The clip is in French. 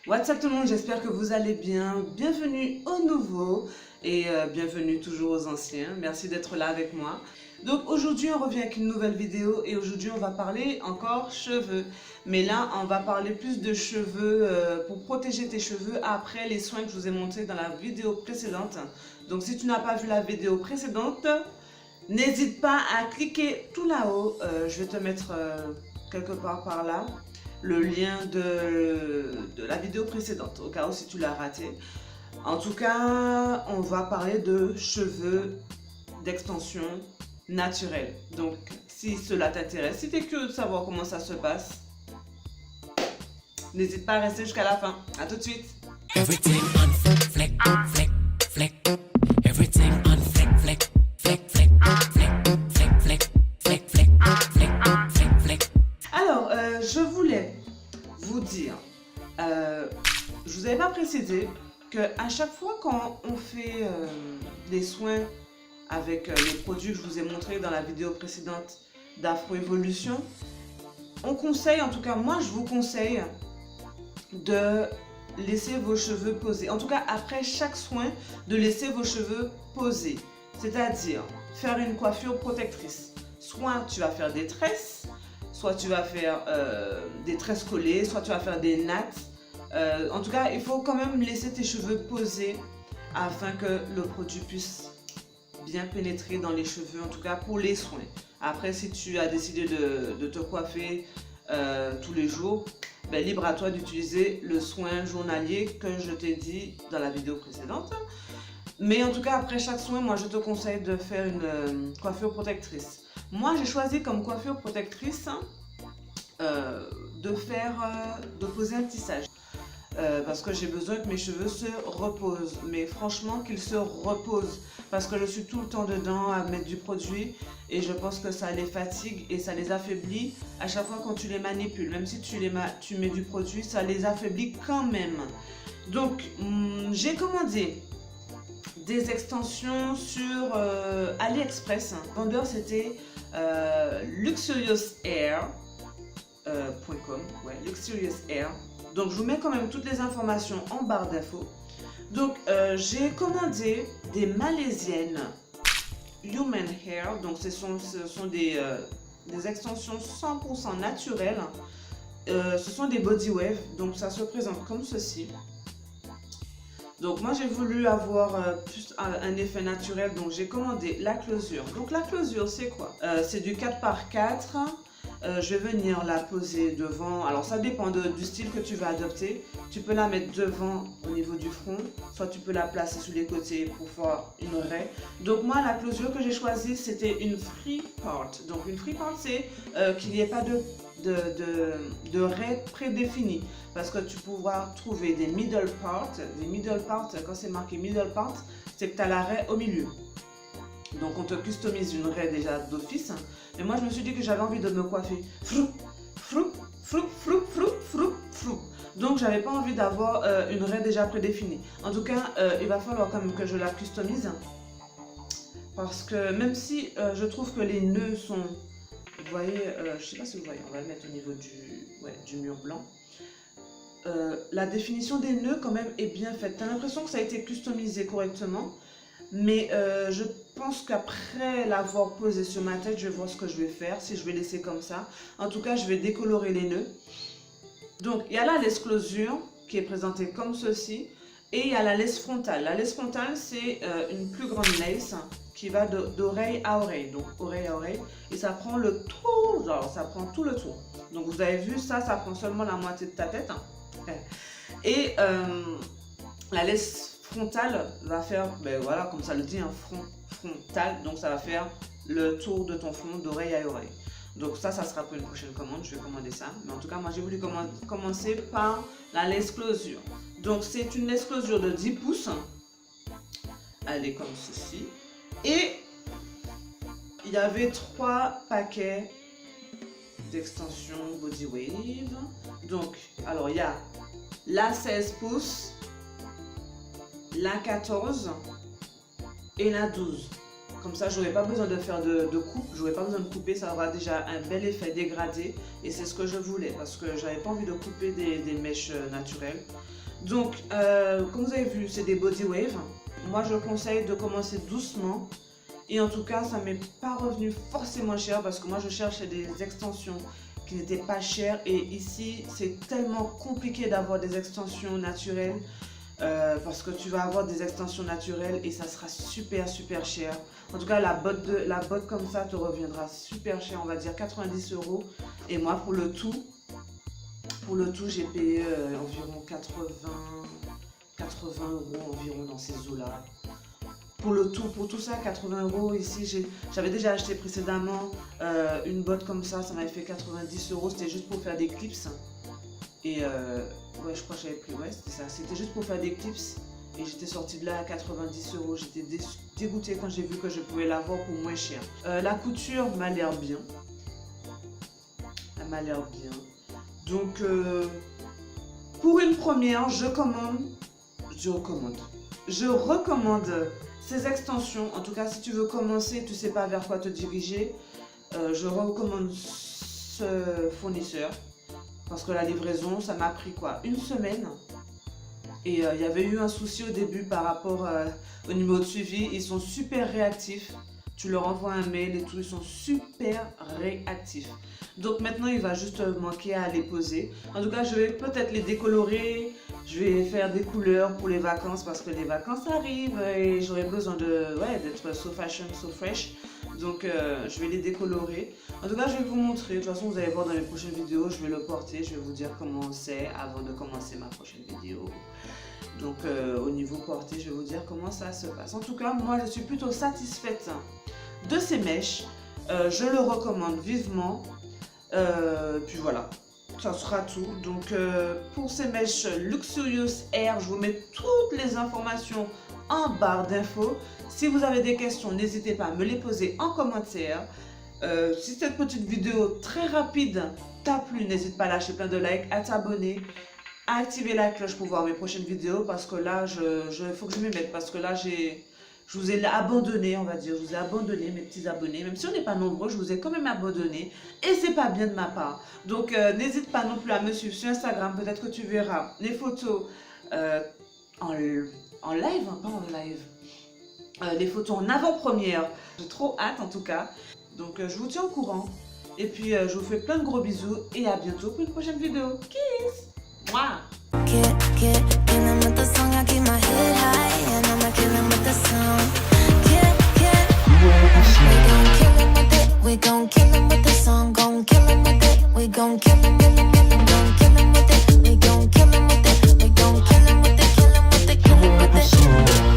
What's up tout le monde, j'espère que vous allez bien. Bienvenue aux nouveaux et bienvenue toujours aux anciens. Merci d'être là avec moi. Donc aujourd'hui on revient avec une nouvelle vidéo et aujourd'hui on va parler encore cheveux. Mais là on va parler plus de cheveux pour protéger tes cheveux après les soins que je vous ai montrés dans la vidéo précédente. Donc si tu n'as pas vu la vidéo précédente, n'hésite pas à cliquer tout là-haut. Je vais te mettre quelque part par là le lien de la vidéo précédente, au cas où si tu l'as raté. En tout cas, on va parler de cheveux d'extension naturelle. Donc, si cela t'intéresse, si tu es curieux de savoir comment ça se passe, n'hésite pas à rester jusqu'à la fin. À tout de suite. Everything on fleck, fleck, fleck, fleck. Everything on fleck, fleck, fleck, fleck, fleck, fleck, fleck, fleck, fleck, fleck, fleck, fleck. Alors, je voulais vous dire, je vous avais pas précisé qu'à chaque fois quand on fait des soins avec les produits que je vous ai montrés dans la vidéo précédente d'Afro Evolution, on conseille, en tout cas moi je vous conseille de laisser vos cheveux poser. En tout cas après chaque soin, de laisser vos cheveux poser. C'est-à-dire faire une coiffure protectrice. Soit tu vas faire des tresses, soit tu vas faire des tresses collées, soit tu vas faire des nattes. En tout cas, il faut quand même laisser tes cheveux poser afin que le produit puisse bien pénétrer dans les cheveux, en tout cas pour les soins. Après, si tu as décidé de te coiffer tous les jours, ben, libre à toi d'utiliser le soin journalier que je t'ai dit dans la vidéo précédente. Mais en tout cas, après chaque soin, moi je te conseille de faire une coiffure protectrice. Moi, j'ai choisi comme coiffure protectrice de poser un tissage. Parce que j'ai besoin que mes cheveux se reposent. Mais franchement, qu'ils se reposent. Parce que je suis tout le temps dedans à mettre du produit. Et je pense que ça les fatigue et ça les affaiblit à chaque fois quand tu les manipules. Même si tu mets du produit, ça les affaiblit quand même. Donc, j'ai commandé des extensions sur AliExpress. Le vendeur c'était luxuriousair.com, ouais, Luxurious Air. Donc je vous mets quand même toutes les informations en barre d'infos. Donc j'ai commandé des malaisiennes Human Hair. Donc ce sont des extensions 100% naturelles. Ce sont des body wave. Donc ça se présente comme ceci. Donc moi j'ai voulu avoir plus un effet naturel, donc j'ai commandé la closure. Donc la closure c'est quoi? C'est du 4x4. Je vais venir la poser devant. Alors ça dépend du style que tu vas adopter. Tu peux la mettre devant au niveau du front, soit tu peux la placer sur les côtés pour faire une raie. Donc moi la closure que j'ai choisie c'était une free part. Donc une free part c'est qu'il n'y ait pas de raie prédéfinie, parce que tu pourras trouver des middle parts. Des middle parts, quand c'est marqué middle part, c'est que tu as la raie au milieu. Donc on te customise une raie déjà d'office. Mais moi je me suis dit que j'avais envie de me coiffer frou, frou, frou, frou, frou, frou, frou. Donc j'avais pas envie d'avoir une raie déjà prédéfinie. En tout cas, il va falloir quand même que je la customise. Parce que même si je trouve que les nœuds sont... Vous voyez, je sais pas si vous voyez, on va le mettre au niveau du mur blanc. La définition des nœuds quand même est bien faite. Tu as l'impression que ça a été customisé correctement. Mais je pense qu'après l'avoir posé sur ma tête, je vais voir ce que je vais faire, si je vais laisser comme ça. En tout cas, je vais décolorer les nœuds. Donc, il y a la laisse closure qui est présentée comme ceci. Et il y a la laisse frontale. La laisse frontale, c'est une plus grande laisse qui va d'oreille à oreille. Donc, oreille à oreille. Et ça prend le tour, genre, ça prend tout le tour. Donc, vous avez vu, ça prend seulement la moitié de ta tête. Et la laisse frontale va faire, ben voilà, comme ça le dit, un front frontal. Donc, ça va faire le tour de ton front d'oreille à oreille. Donc ça sera pour une prochaine commande, je vais commander ça. Mais en tout cas, moi j'ai voulu commencer par la laisse closure. Donc c'est une laisse closure de 10 pouces. Elle est comme ceci. Et il y avait 3 paquets d'extensions body wave. Donc, alors il y a la 16 pouces, la 14 et la 12. Comme ça, j'aurais pas besoin de faire de coupe, j'aurais pas besoin de couper, ça aura déjà un bel effet dégradé. Et c'est ce que je voulais, parce que j'avais pas envie de couper des mèches naturelles. Donc, comme vous avez vu, c'est des body wave. Moi, je conseille de commencer doucement. Et en tout cas, ça m'est pas revenu forcément cher, parce que moi, je cherchais des extensions qui n'étaient pas chères. Et ici, c'est tellement compliqué d'avoir des extensions naturelles. Parce que tu vas avoir des extensions naturelles et ça sera super cher. En tout cas, la botte comme ça te reviendra super cher, on va dire 90 €. Et moi, pour le tout, j'ai payé environ 80 € environ dans ces eaux-là. Pour tout ça, 80 € ici, j'avais déjà acheté précédemment une botte comme ça m'avait fait 90 €, c'était juste pour faire des clips. Et ouais, je crois que j'avais pris, ouais, c'était ça. C'était juste pour faire des clips et j'étais sortie de là à 90 €. J'étais dégoûtée quand j'ai vu que je pouvais l'avoir pour moins cher. La couture m'a l'air bien. Elle m'a l'air bien. Donc, pour une première, je recommande ces extensions. En tout cas, si tu veux commencer, tu ne sais pas vers quoi te diriger, je recommande ce fournisseur. Parce que la livraison, ça m'a pris quoi? Une semaine. Et il y avait eu un souci au début par rapport au numéro de suivi. Ils sont super réactifs. Tu leur envoies un mail et tout, ils sont super réactifs. Donc maintenant, il va juste manquer à les poser. En tout cas, je vais peut-être les décolorer. Je vais faire des couleurs pour les vacances parce que les vacances arrivent et j'aurai besoin d'être so fashion, so fresh. Donc je vais les décolorer. En tout cas, je vais vous montrer. De toute façon, vous allez voir dans les prochaines vidéos. Je vais le porter. Je vais vous dire comment c'est avant de commencer ma prochaine vidéo. Donc au niveau porté, je vais vous dire comment ça se passe. En tout cas, moi, je suis plutôt satisfaite de ces mèches. Je le recommande vivement. Puis voilà. Ça sera tout. Donc pour ces mèches Luxurious Air, je vous mets toutes les informations en barre d'infos. Si vous avez des questions, n'hésitez pas à me les poser en commentaire. Si cette petite vidéo très rapide t'a plu, n'hésite pas à lâcher plein de likes, à t'abonner, à activer la cloche pour voir mes prochaines vidéos. Parce que là, il faut que je m'y mette. Parce que là, je vous ai abandonné, on va dire. Je vous ai abandonné, mes petits abonnés. Même si on n'est pas nombreux, je vous ai quand même abandonné. Et c'est pas bien de ma part. Donc, n'hésite pas non plus à me suivre sur Instagram. Peut-être que tu verras les photos en live, hein, pas en live. Les photos en avant-première. J'ai trop hâte en tout cas. Donc, je vous tiens au courant. Et puis, je vous fais plein de gros bisous. Et à bientôt pour une prochaine vidéo. Kiss! Mouah!